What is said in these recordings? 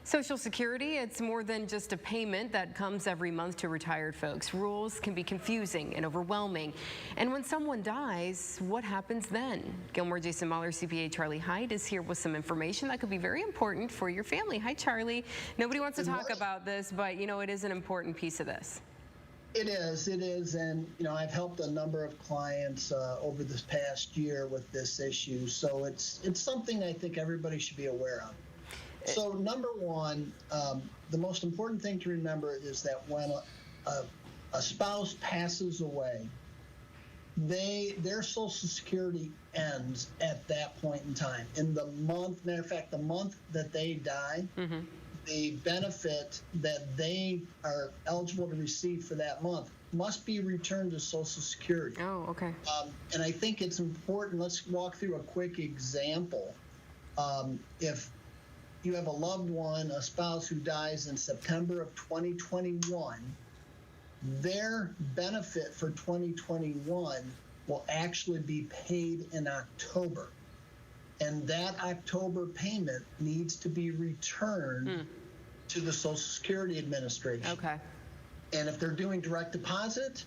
Social Security, it's more than just a payment that comes every month to retired folks. Rules can be confusing and overwhelming. And when someone dies, what happens then? Gilmore Jason Mahler, CPA Charlie Heid is here with some information that could be very important for your family. Hi, Charlie. Nobody wants to talk about this, but you know, it is an important piece of this. It is, and you know, I've helped a number of clients over this past year with this issue, so it's something I think everybody should be aware of. So number one, the most important thing to remember is that when a spouse passes away, their Social Security ends at that point in time. In the month, matter of fact, the month that they die, the benefit that they are eligible to receive for that month must be returned to Social Security. Oh, okay. And I think it's important. Let's walk through a quick example. If you have a loved one, a spouse who dies in September of 2021, their benefit for 2021 will actually be paid in October. And that October payment needs to be returned to the Social Security Administration. Okay. And if they're doing direct deposit,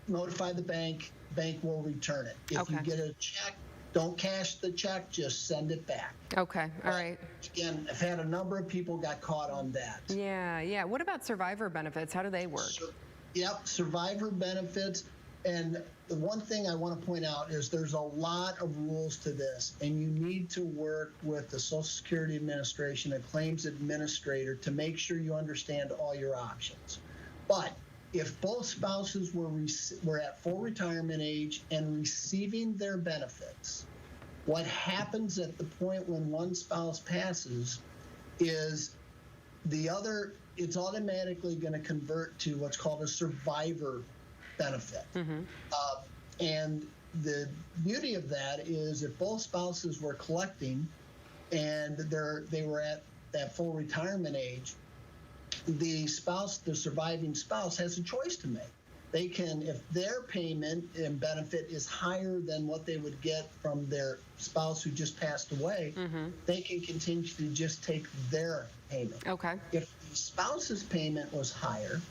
notify the bank. Bank will return it. If you get a check, don't cash the check, just send it back. Okay, all right. Again, I've had a number of people got caught on that. Yeah. What about survivor benefits? How do they work? Yep, survivor benefits. And the one thing I want to point out is there's a lot of rules to this, and you need to work with the Social Security Administration, a claims administrator, to make sure you understand all your options. But if both spouses were at full retirement age and receiving their benefits, what happens at the point when one spouse passes is the other, it's automatically going to convert to what's called a survivor benefit. And the beauty of that is if both spouses were collecting and they were at that full retirement age, the surviving spouse has a choice to make. They can, if their payment and benefit is higher than what they would get from their spouse who just passed away, they can continue to just take their payment. Okay. If the spouse's payment was higher,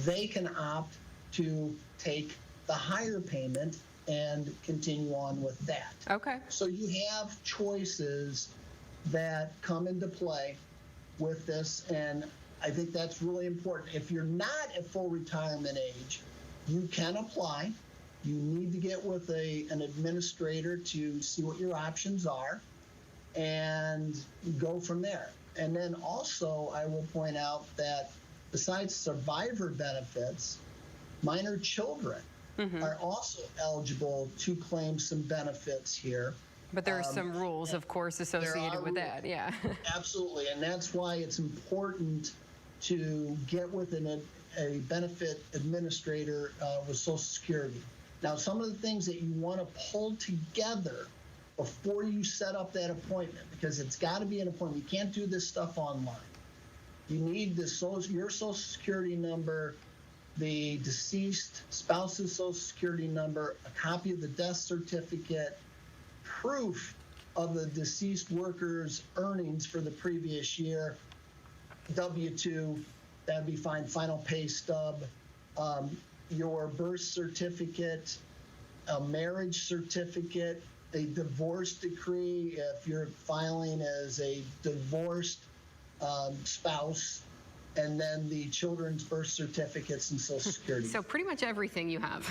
they can opt to take the higher payment and continue on with that. Okay. So you have choices that come into play with this, and I think that's really important. If you're not at full retirement age, you can apply. You need to get with an administrator to see what your options are and go from there. And then also, I will point out that besides survivor benefits, minor children are also eligible to claim some benefits here. But there are some rules, of course, associated with that. Yeah. Absolutely, and that's why it's important to get with a benefit administrator with Social Security. Now, some of the things that you want to pull together before you set up that appointment, because it's got to be an appointment. You can't do this stuff online. You need your Social Security number, the deceased spouse's Social Security number, a copy of the death certificate, proof of the deceased worker's earnings for the previous year, W-2, that'd be fine, final pay stub, your birth certificate, a marriage certificate, a divorce decree if you're filing as a divorced spouse, and then the children's birth certificates and Social Security. So pretty much everything you have.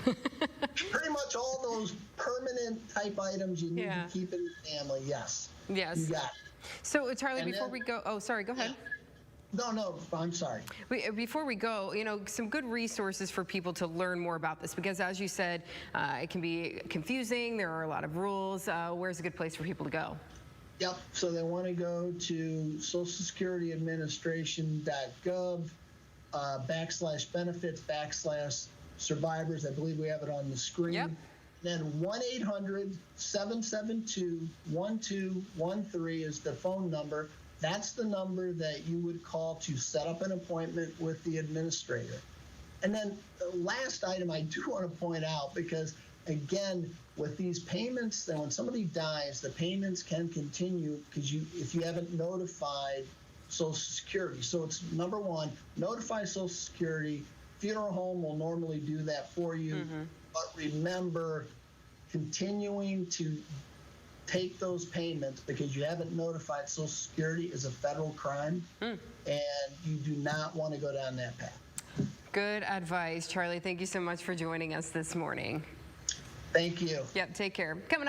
Pretty much all those permanent type items you need to keep in your family, yes. Yes. You got it. So Charlie, before we go, oh, sorry, go ahead. No, I'm sorry. Before we go, you know, some good resources for people to learn more about this, because as you said, it can be confusing. There are a lot of rules. Where's a good place for people to go? Yep, so they want to go to Social Security Administration.gov /benefits /survivors. I believe we have it on the screen. Yep. Then 1-800-772-1213 is the phone number. That's the number that you would call to set up an appointment with the administrator. And then the last item I do want to point out, because again, with these payments, then when somebody dies, the payments can continue because if you haven't notified Social Security. So it's number one, notify Social Security. Funeral home will normally do that for you. But remember, continuing to take those payments because you haven't notified Social Security is a federal crime, and you do not want to go down that path. Good advice, Charlie. Thank you so much for joining us this morning. Thank you. Yep, take care. Coming up.